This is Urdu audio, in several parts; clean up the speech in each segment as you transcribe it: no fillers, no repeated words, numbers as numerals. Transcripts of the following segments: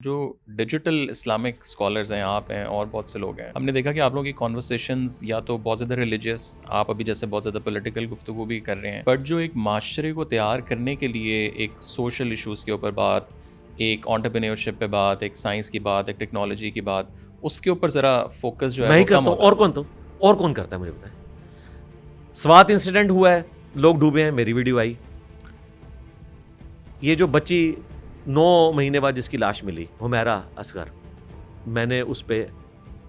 جو ڈیجیٹل اسلامک اسکالرز ہیں آپ ہیں اور بہت سے لوگ ہیں، ہم نے دیکھا کہ آپ لوگوں کی کانورسیشنز یا تو بہت زیادہ ریلیجیس، آپ ابھی جیسے بہت زیادہ پولیٹیکل گفتگو بھی کر رہے ہیں، بٹ جو ایک معاشرے کو تیار کرنے کے لیے ایک سوشل ایشوز کے اوپر بات، ایک انٹرپرینیورشپ پہ بات، ایک سائنس کی بات، ایک ٹیکنالوجی کی بات، اس کے اوپر ذرا فوکس جو ہے میں ہی وہ کم کرتا ہوں. ہوتا ہے. اور کون کرتا ہے مجھے بتائیں. سوات انسیڈنٹ ہوا ہے, لوگ ڈوبے ہیں, میری ویڈیو آئی. یہ جو بچی 9 مہینے بعد جس کی لاش ملی, حمیرہ اصغر, میں نے اس پہ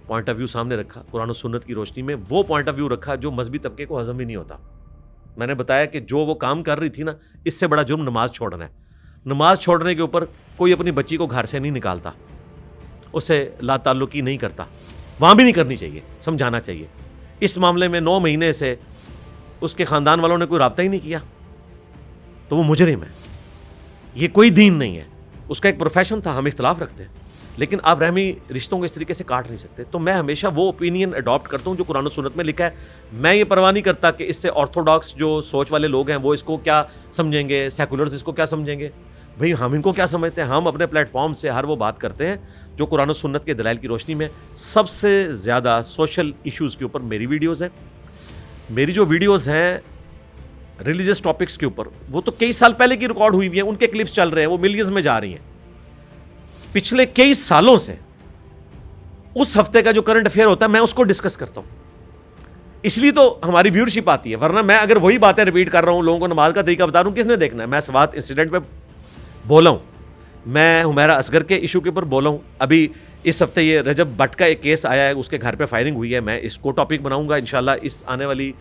پوائنٹ آف ویو سامنے رکھا قرآن و سنت کی روشنی میں. وہ پوائنٹ آف ویو رکھا جو مذہبی طبقے کو ہضم ہی نہیں ہوتا. میں نے بتایا کہ جو وہ کام کر رہی تھی نا, اس سے بڑا جرم نماز چھوڑنا ہے. نماز چھوڑنے کے اوپر کوئی اپنی بچی کو گھر سے نہیں نکالتا, اسے لا تعلقی نہیں کرتا. وہاں بھی نہیں کرنی چاہیے, سمجھانا چاہیے. اس معاملے میں 9 مہینے سے اس کے خاندان والوں نے کوئی رابطہ ہی نہیں کیا, تو وہ مجرم ہے. یہ کوئی دین نہیں ہے, اس کا ایک پروفیشن تھا. ہم اختلاف رکھتے ہیں, لیکن آپ رحمی رشتوں کو اس طریقے سے کاٹ نہیں سکتے. تو میں ہمیشہ وہ اوپینین اڈاپٹ کرتا ہوں جو قرآن و سنت میں لکھا ہے. میں یہ پرواہ نہیں کرتا کہ اس سے آرتھوڈاکس جو سوچ والے لوگ ہیں وہ اس کو کیا سمجھیں گے, سیکولرز اس کو کیا سمجھیں گے. بھئی ہم ان کو کیا سمجھتے ہیں؟ ہم اپنے پلیٹ فارم سے ہر وہ بات کرتے ہیں جو قرآن و سنت کے دلائل کی روشنی میں. سب سے زیادہ سوشل ایشوز کے اوپر میری ویڈیوز ہیں. میری جو ویڈیوز ہیں ریلیجس ٹاپکس کے اوپر, وہ تو کئی سال پہلے کی ریکارڈ ہوئی ہوئی ہیں, ان کے کلپس چل رہے ہیں, وہ ملینز میں جا رہی ہیں. پچھلے کئی سالوں سے اس ہفتے کا جو کرنٹ افیئر ہوتا ہے میں اس کو ڈسکس کرتا ہوں. اس لیے تو ہماری ویورشپ آتی ہے, ورنہ میں اگر وہی باتیں ریپیٹ کر رہا ہوں, لوگوں کو نماز کا طریقہ بتا رہا ہوں, کس نے دیکھنا ہے؟ میں سوات انسیڈنٹ پہ بولا ہوں, میں حمیرہ اصغر کے ایشو کے اوپر بولا ہوں. ابھی اس ہفتے یہ رجب بٹ کا ایک کیس آیا ہے, اس کے گھر پہ فائرنگ ہوئی ہے. میں اس کو ٹاپک بناؤں گا انشاءاللہ اس آنے والی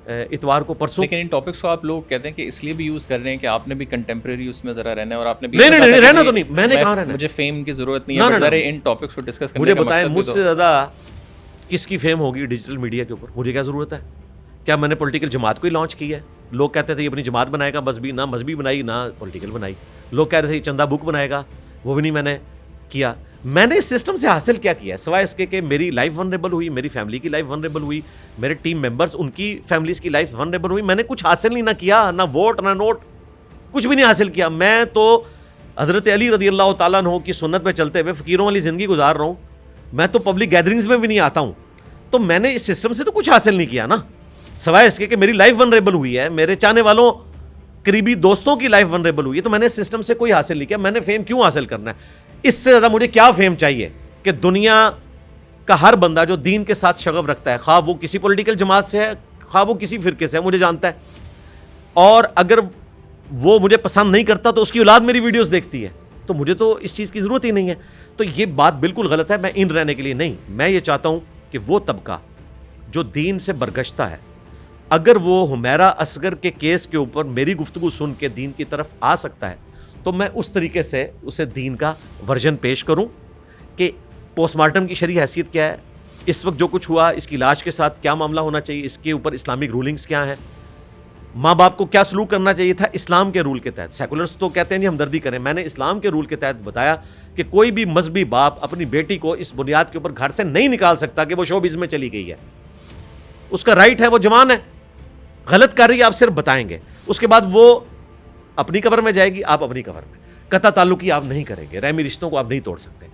اتوار کو, پرسوں. لیکن ان ٹاپکس کو آپ لوگ کہتے ہیں کہ اس لیے بھی یوز کر رہے ہیں کہ آپ نے بھی کنٹمپریری اس میں ذرا رہنا ہے, اور آپ نے بھی نہیں رہنا تو نہیں, میں نے کہاں رہنا, مجھے فیم کی ضرورت نہیں ہے, ذرا ان ٹاپکس کو ڈسکس کرنے مجھے کا بتائیں مقصد مجھ سے زیادہ کس کی فیم ہوگی ڈیجیٹل میڈیا کے اوپر؟ مجھے کیا ضرورت ہے؟ کیا میں نے پولیٹیکل جماعت کو ہی لانچ کی ہے؟ لوگ کہتے تھے یہ اپنی جماعت بنائے گا, مذہبی نہ مذہبی بنائی نہ پولیٹیکل بنائی. لوگ کہہ رہے تھے یہ چندہ بک بنائے گا, وہ بھی نہیں میں نے کیا. میں نے اس سسٹم سے حاصل کیا ہے سوائے اس کے کہ میری لائف ونریبل ہوئی, میری فیملی کی لائف ونریبل ہوئی, میرے ٹیم ممبرز ان کی فیملیز کی لائف ونریبل ہوئی. میں نے کچھ حاصل نہیں نہ کیا, نہ ووٹ نہ نوٹ, کچھ بھی نہیں حاصل کیا. میں تو حضرت علی رضی اللہ تعالیٰ عنہ کی سنت پہ چلتے ہوئے فقیروں والی زندگی گزار رہا ہوں. میں تو پبلک گیدرنگز میں بھی نہیں آتا ہوں. تو میں نے اس سسٹم سے تو کچھ حاصل نہیں کیا نا, سوائے اس کے کہ میری لائف ونریبل ہوئی ہے, میرے چاہنے والوں قریبی دوستوں کی لائف ونریبل ہوئی ہے. تو میں نے اس سسٹم سے کوئی حاصل نہیں کیا. میں نے فیم کیوں حاصل کرنا ہے؟ اس سے زیادہ مجھے کیا فیم چاہیے کہ دنیا کا ہر بندہ جو دین کے ساتھ شغف رکھتا ہے, خواہ وہ کسی پولیٹیکل جماعت سے ہے, خواہ وہ کسی فرقے سے ہے, مجھے جانتا ہے, اور اگر وہ مجھے پسند نہیں کرتا تو اس کی اولاد میری ویڈیوز دیکھتی ہے. تو مجھے تو اس چیز کی ضرورت ہی نہیں ہے. تو یہ بات بالکل غلط ہے. میں ان رہنے کے لیے نہیں, میں یہ چاہتا ہوں کہ وہ طبقہ جو دین سے برگشتہ ہے, اگر وہ حمیرہ اصغر کے کیس کے اوپر میری گفتگو سن کے دین کی طرف آ سکتا ہے, تو میں اس طریقے سے اسے دین کا ورژن پیش کروں کہ پوسٹ مارٹم کی شرعی حیثیت کیا ہے, اس وقت جو کچھ ہوا اس کی لاش کے ساتھ کیا معاملہ ہونا چاہیے, اس کے اوپر اسلامک رولنگز کیا ہیں, ماں باپ کو کیا سلوک کرنا چاہیے تھا اسلام کے رول کے تحت. سیکولرز تو کہتے ہیں نہیں ہمدردی کریں, میں نے اسلام کے رول کے تحت بتایا کہ کوئی بھی مذہبی باپ اپنی بیٹی کو اس بنیاد کے اوپر گھر سے نہیں نکال سکتا کہ وہ شوبز میں چلی گئی ہے. اس کا رائٹ ہے, وہ جوان ہے, غلط کر رہی ہے, آپ صرف بتائیں گے. اس کے بعد وہ اپنی قبر میں جائے گی, آپ اپنی قبر میں. قطع تعلقی آپ نہیں کریں گے, رحمی رشتوں کو آپ نہیں توڑ سکتے.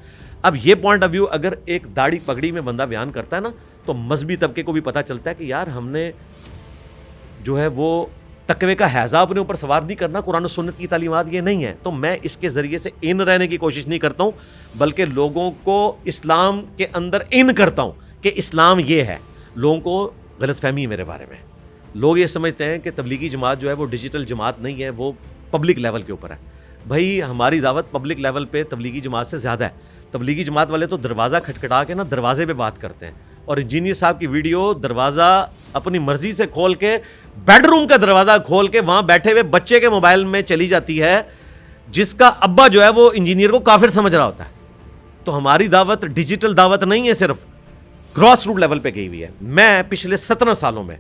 اب یہ پوائنٹ آف ویو اگر ایک داڑھی پگڑی میں بندہ بیان کرتا ہے نا, تو مذہبی طبقے کو بھی پتہ چلتا ہے کہ یار ہم نے جو ہے وہ تقوی کا حیضہ اپنے اوپر سوار نہیں کرنا, قرآن و سنت کی تعلیمات یہ نہیں ہے. تو میں اس کے ذریعے سے ان رہنے کی کوشش نہیں کرتا ہوں, بلکہ لوگوں کو اسلام کے اندر ان کرتا ہوں کہ اسلام یہ ہے. لوگوں کو غلط فہمی ہے میرے بارے میں. لوگ یہ سمجھتے ہیں کہ تبلیغی جماعت جو ہے وہ ڈیجیٹل جماعت نہیں ہے, وہ پبلک لیول کے اوپر ہے. بھائی ہماری دعوت پبلک لیول پہ تبلیغی جماعت سے زیادہ ہے. تبلیغی جماعت والے تو دروازہ کھٹکھٹا کے نا دروازے پہ بات کرتے ہیں, اور انجینئر صاحب کی ویڈیو دروازہ اپنی مرضی سے کھول کے, بیڈ روم کا دروازہ کھول کے وہاں بیٹھے ہوئے بچے کے موبائل میں چلی جاتی ہے, جس کا ابا جو ہے وہ انجینئر کو کافر سمجھ رہا ہوتا ہے. تو ہماری دعوت ڈیجیٹل دعوت نہیں ہے, صرف گراس روٹ لیول پہ گئی ہوئی ہے. میں پچھلے 17 سالوں میں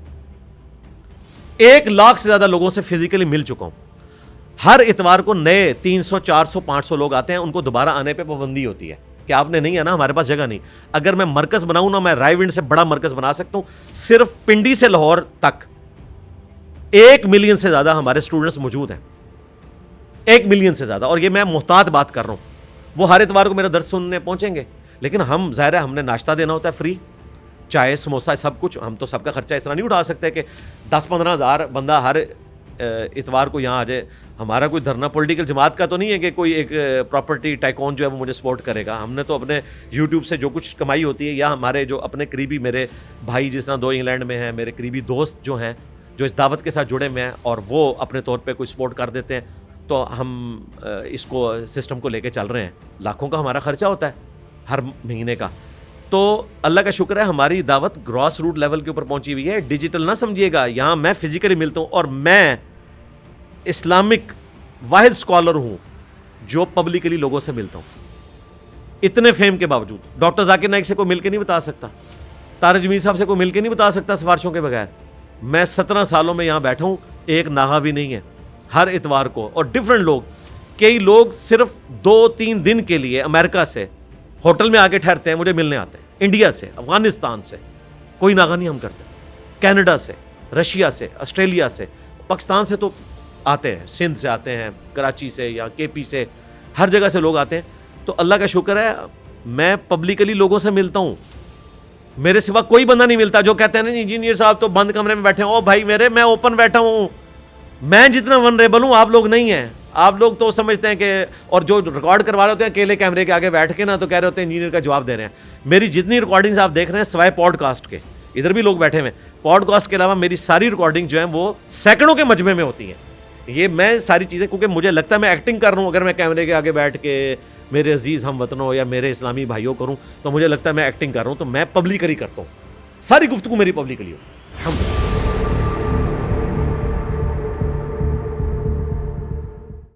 1 لاکھ سے زیادہ لوگوں سے فزیکلی مل چکا ہوں. ہر اتوار کو نئے 300 400 500 لوگ آتے ہیں, ان کو دوبارہ آنے پہ پابندی ہوتی ہے کہ آپ نے نہیں آنا, ہمارے پاس جگہ نہیں. اگر میں مرکز بناؤں نا, میں رائے ونڈ سے بڑا مرکز بنا سکتا ہوں. صرف پنڈی سے لاہور تک 1 ملین سے زیادہ ہمارے اسٹوڈنٹس موجود ہیں, 1 ملین سے زیادہ. اور یہ میں محتاط بات کر رہا ہوں, وہ ہر اتوار کو میرا درس سننے پہنچیں گے. لیکن ہم ظاہر ہے ہم نے ناشتہ دینا ہوتا ہے فری, چائے سموسہ سب کچھ. ہم تو سب کا خرچہ اس طرح نہیں اٹھا سکتے کہ 10-15 ہزار بندہ ہر اتوار کو یہاں آ جائے. ہمارا کوئی دھرنا پولیٹیکل جماعت کا تو نہیں ہے کہ کوئی ایک پراپرٹی ٹائکون جو ہے وہ مجھے سپورٹ کرے گا. ہم نے تو اپنے یوٹیوب سے جو کچھ کمائی ہوتی ہے, یا ہمارے جو اپنے قریبی میرے بھائی جس طرح 2 انگلینڈ میں ہیں, میرے قریبی دوست جو ہیں جو اس دعوت کے ساتھ جڑے ہوئے ہیں, اور وہ اپنے طور پہ کوئی سپورٹ کر دیتے ہیں, تو ہم اس کو سسٹم کو لے کے چل رہے ہیں. لاکھوں کا ہمارا خرچہ ہوتا ہے ہر مہینے کا. تو اللہ کا شکر ہے ہماری دعوت گراس روٹ لیول کے اوپر پہنچی ہوئی ہے. ڈیجیٹل نہ سمجھیے گا, یہاں میں فزیکلی ملتا ہوں, اور میں اسلامک واحد اسکالر ہوں جو پبلکلی لوگوں سے ملتا ہوں. اتنے فیم کے باوجود ڈاکٹر ذاکر نائک سے کوئی مل کے نہیں بتا سکتا, طارق جمیل صاحب سے کوئی مل کے نہیں بتا سکتا سفارشوں کے بغیر. میں 17 سالوں میں یہاں بیٹھا ہوں, ایک ناغہ بھی نہیں ہے ہر اتوار کو. اور ڈفرینٹ لوگ, کئی لوگ صرف 2-3 دن کے لیے امریکہ سے ہوٹل میں آ کے ٹھہرتے ہیں, مجھے ملنے آتے ہیں. انڈیا سے, افغانستان سے, کوئی ناغہ نہیں ہم کرتے. کینیڈا سے, رشیا سے, آسٹریلیا سے, پاکستان سے تو آتے ہیں, سندھ سے آتے ہیں, کراچی سے یا کے پی سے, ہر جگہ سے لوگ آتے ہیں. تو اللہ کا شکر ہے میں پبلکلی لوگوں سے ملتا ہوں. میرے سوا کوئی بندہ نہیں ملتا جو کہتے ہیں نا انجینئر صاحب تو بند کمرے میں بیٹھے ہیں. او بھائی میرے, میں اوپن بیٹھا ہوں. میں جتنا ونریبل ہوں آپ لوگ نہیں ہیں. آپ لوگ تو سمجھتے ہیں کہ, اور جو ریکارڈ کروا رہے ہوتے ہیں اکیلے کیمرے کے آگے بیٹھ کے نا, تو کہہ رہے ہوتے ہیں انجینئر کا جواب دے رہے ہیں. میری جتنی ریکارڈنگز آپ دیکھ رہے ہیں سوائے پوڈ کاسٹ کے, ادھر بھی لوگ بیٹھے ہوئے ہیں, پوڈ کاسٹ کے علاوہ میری ساری ریکارڈنگ جو ہیں وہ سیکنڈوں کے مجمع میں ہوتی ہیں. یہ میں ساری چیزیں, کیونکہ مجھے لگتا ہے میں ایکٹنگ کر رہا ہوں. اگر میں کیمرے کے آگے بیٹھ کے میرے عزیز ہم وطنوں یا میرے اسلامی بھائیوں کروں تو مجھے لگتا ہے میں ایکٹنگ کر رہا ہوں. تو میں پبلکلی کرتا ہوں, ساری گفتگو میری پبلکلی ہوتی ہے.